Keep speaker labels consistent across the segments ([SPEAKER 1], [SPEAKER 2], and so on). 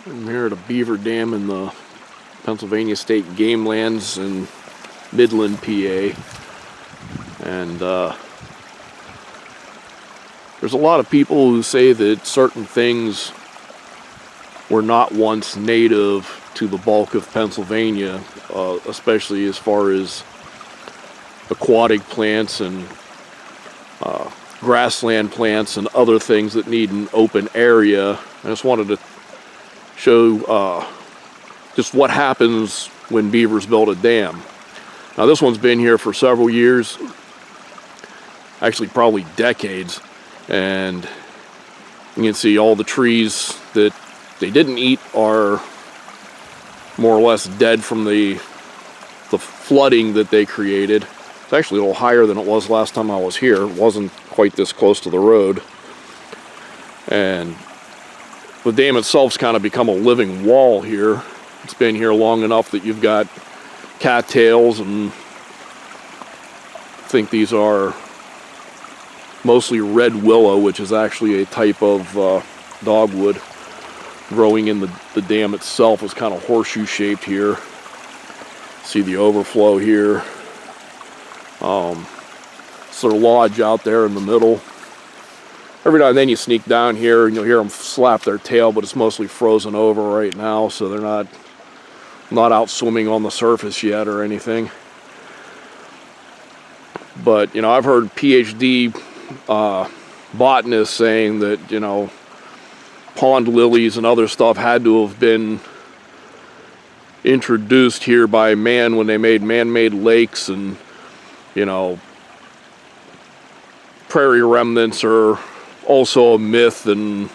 [SPEAKER 1] I'm here at a beaver dam in the Pennsylvania State Game Lands in Midland, PA. And there's a lot of people who say that certain things were not once native to the bulk of Pennsylvania, especially as far as aquatic plants and grassland plants and other things that need an open area. I just wanted to show just what happens when beavers build a dam. Now this one's been here for several years, actually probably decades, and you can see all the trees that they didn't eat are more or less dead from the flooding that they created. It's actually a little higher than it was last time I was here. It wasn't quite this close to the road. And the dam itself's kind of become a living wall here. It's been here long enough that you've got cattails, and I think these are mostly red willow, which is actually a type of dogwood growing in the dam itself. Is kind of horseshoe shaped here. See the overflow here. It's their lodge out there in the middle. Every now and then you sneak down here and you'll hear them slap their tail, but it's mostly frozen over right now, so they're not out swimming on the surface yet or anything. But, you know, I've heard PhD botanists saying that, you know, pond lilies and other stuff had to have been introduced here by man when they made man-made lakes, and, you know, prairie remnants are also a myth and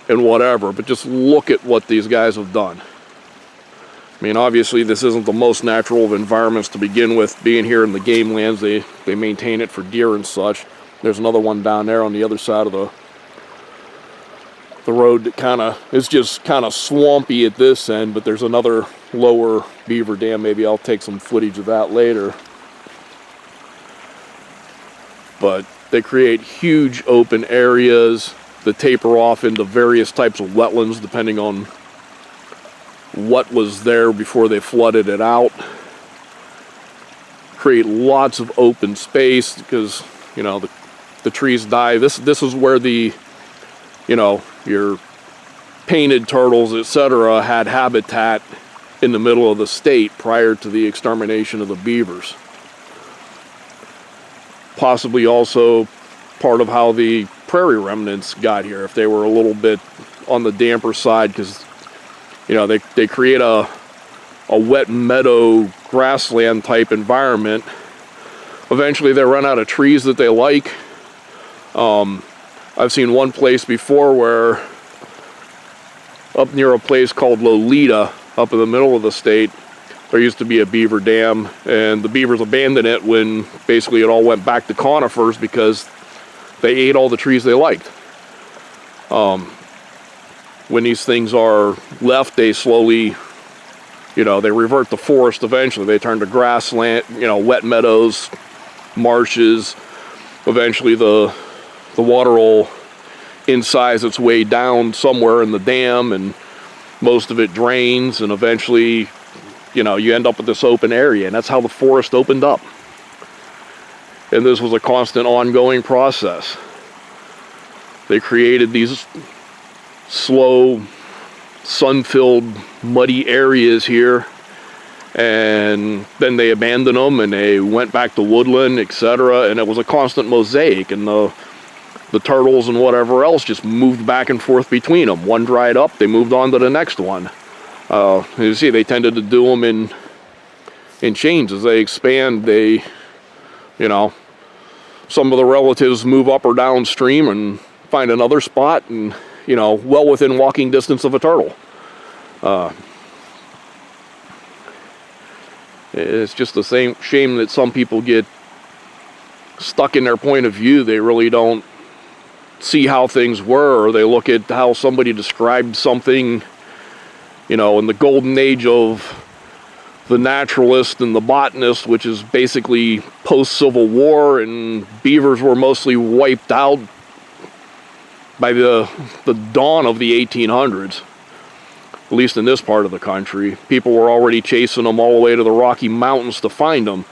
[SPEAKER 1] whatever. But just look at what these guys have done. I mean, obviously this isn't the most natural of environments to begin with. Being here in the game lands, they maintain it for deer and such. There's another one down there on the other side of the road that is just kind of swampy at this end, but there's another lower beaver dam. Maybe I'll take some footage of that later. But they create huge open areas that taper off into various types of wetlands depending on what was there before they flooded it out. Create lots of open space because, you know, the trees die. This is where the, you know, your painted turtles, etc., had habitat in the middle of the state prior to the extermination of the beavers. Possibly also part of how the prairie remnants got here, if they were a little bit on the damper side, because, you know, they create a wet meadow grassland type environment. Eventually they run out of trees that they like. I've seen one place before where up near a place called Lolita, up in the middle of the state, there used to be a beaver dam, and the beavers abandoned it when basically it all went back to conifers because they ate all the trees they liked. When these things are left, they slowly, you know, they revert to forest eventually. They turn to grassland, you know, wet meadows, marshes. Eventually the water will incise its way down somewhere in the dam, and most of it drains, and eventually, you know, you end up with this open area, and that's how the forest opened up. And this was a constant ongoing process. They created these slow, sun-filled, muddy areas here, and then they abandoned them and they went back to woodland, etc., and it was a constant mosaic, and the turtles and whatever else just moved back and forth between them. One dried up, they moved on to the next one. You see, they tended to do them in chains. As they expand, they, you know, some of the relatives move up or downstream and find another spot, and, you know, well within walking distance of a turtle. It's just the same shame that some people get stuck in their point of view. They really don't see how things were, or they look at how somebody described something, you know, in the golden age of the naturalist and the botanist, which is basically post-Civil War, and beavers were mostly wiped out by the dawn of the 1800s. at least in this part of the country. People were already chasing them all the way to the Rocky Mountains to find them.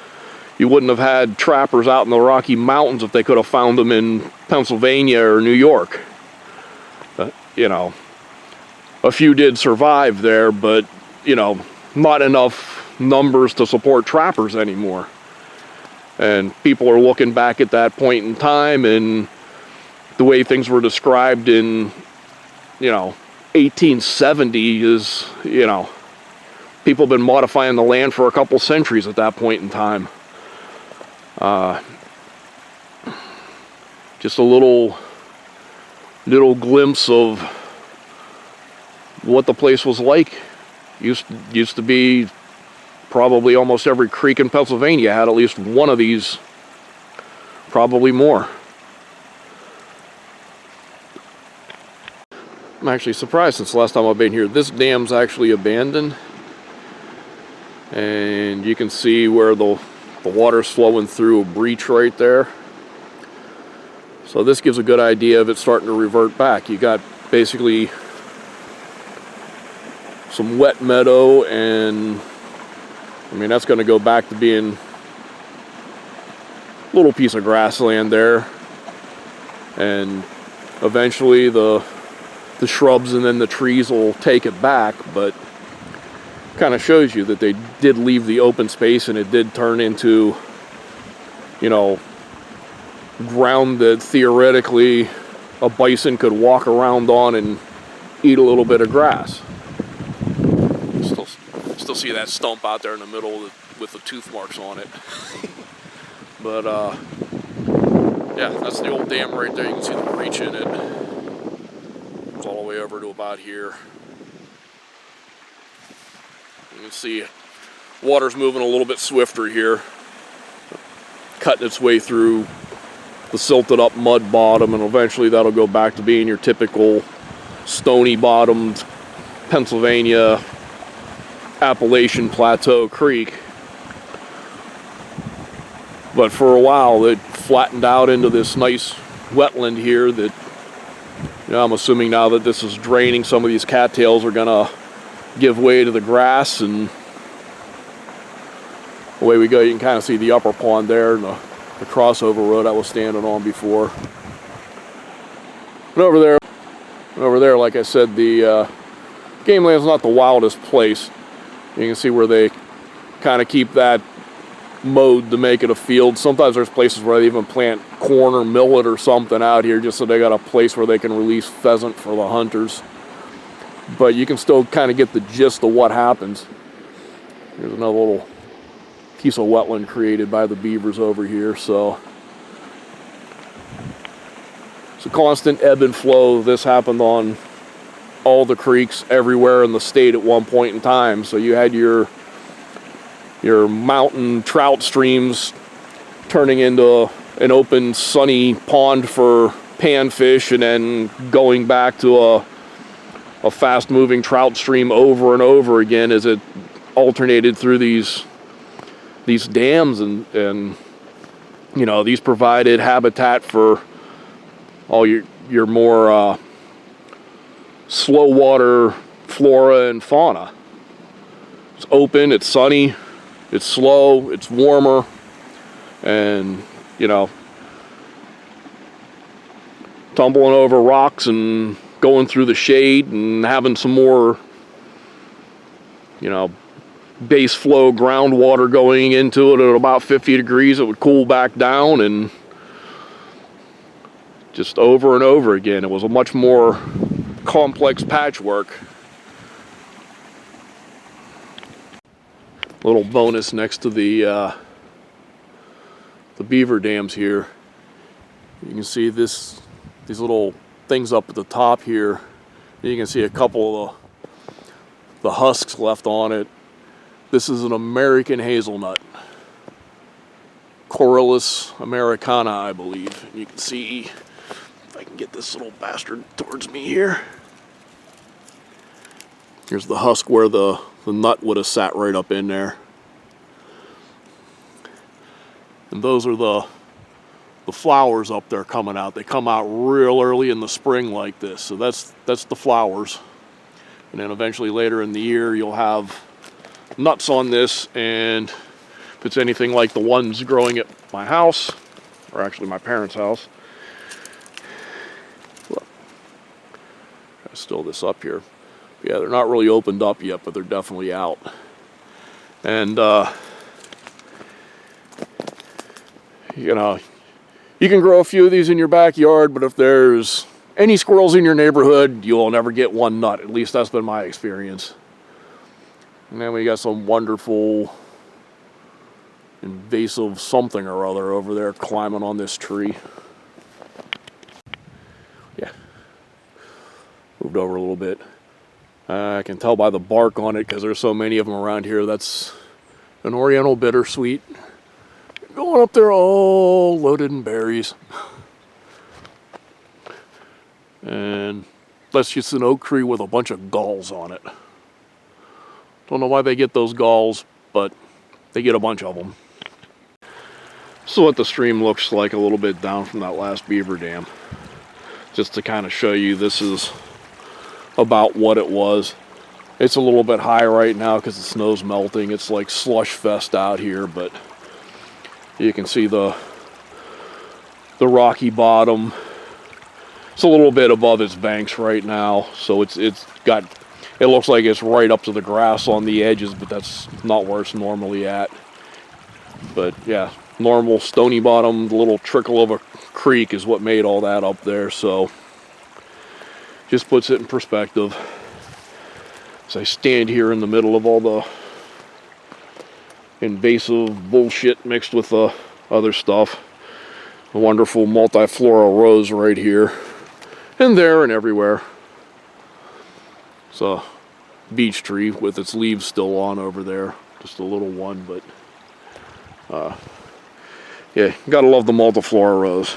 [SPEAKER 1] You wouldn't have had trappers out in the Rocky Mountains if they could have found them in Pennsylvania or New York. You know, a few did survive there, but, you know, not enough numbers to support trappers anymore. And people are looking back at that point in time, and the way things were described in, you know, 1870 is, you know, people have been modifying the land for a couple centuries at that point in time. Just a little glimpse of what the place was like. Used to be probably almost every creek in Pennsylvania had at least one of these, probably more. I'm actually surprised since the last time I've been here. This dam's actually abandoned, and you can see where the water's flowing through a breach right there. So this gives a good idea of it starting to revert back. You got basically some wet meadow, and I mean that's going to go back to being a little piece of grassland there, and eventually the shrubs and then the trees will take it back, but kind of shows you that they did leave the open space, and it did turn into, you know, ground that theoretically a bison could walk around on and eat a little bit of grass. Still see that stump out there in the middle with the tooth marks on it. But yeah, that's the old dam right there. You can see the breach in it. It's all the way over to about here. You can see water's moving a little bit swifter here, cutting its way through the silted up mud bottom, and eventually that'll go back to being your typical stony bottomed Pennsylvania Appalachian Plateau creek. But for a while it flattened out into this nice wetland here that, you know, I'm assuming now that this is draining, some of these cattails are gonna give way to the grass, and away we go. You can kind of see the upper pond there and the crossover road I was standing on before. But over there, like I said, the game land's not the wildest place. You can see where they kind of keep that mowed to make it a field. Sometimes there's places where they even plant corn or millet or something out here just so they got a place where they can release pheasant for the hunters. But you can still kind of get the gist of what happens. Here's another little piece of wetland created by the beavers over here. So it's a constant ebb and flow. This happened on all the creeks everywhere in the state at one point in time. So you had your mountain trout streams turning into an open sunny pond for panfish, and then going back to a fast moving trout stream over and over again as it alternated through these dams, and you know, these provided habitat for all your more slow water flora and fauna. It's open, it's sunny, it's slow, it's warmer, and, you know, tumbling over rocks and going through the shade and having some more, you know, base flow groundwater going into it at about 50 degrees. It would cool back down, and just over and over again. It was a much more complex patchwork. Little bonus next to the beaver dams here. You can see these little things up at the top here. You can see a couple of the husks left on it. This is an American hazelnut. Corylus americana, I believe. You can see, if I can get this little bastard towards me here. Here's the husk where the nut would have sat right up in there. And those are the flowers up there coming out. They come out real early in the spring like this. So that's the flowers. And then eventually later in the year, you'll have nuts on this, and if it's anything like the ones growing at my house, or actually my parents' house, look, try to still this up here. Yeah, they're not really opened up yet, but they're definitely out. And you know, you can grow a few of these in your backyard, but if there's any squirrels in your neighborhood, you'll never get one nut. At least that's been my experience. And then we got some wonderful invasive something or other over there climbing on this tree. Yeah, moved over a little bit. I can tell by the bark on it because there's so many of them around here. That's an Oriental Bittersweet. Going up there all loaded in berries. And that's just an oak tree with a bunch of galls on it. Don't know why they get those galls, but they get a bunch of them. So what the stream looks like a little bit down from that last beaver dam. Just to kind of show you, this is about what it was. It's a little bit high right now because the snow's melting. It's like slush fest out here, but you can see the rocky bottom. It's a little bit above its banks right now, so it looks like it's right up to the grass on the edges, but that's not where it's normally at. But yeah, normal stony bottom, the little trickle of a creek is what made all that up there, so just puts it in perspective. As I stand here in the middle of all the invasive bullshit mixed with the other stuff. A wonderful multiflora rose right here, and there and everywhere. It's a beech tree with its leaves still on over there. Just a little one, but yeah, gotta love the Multiflora rose.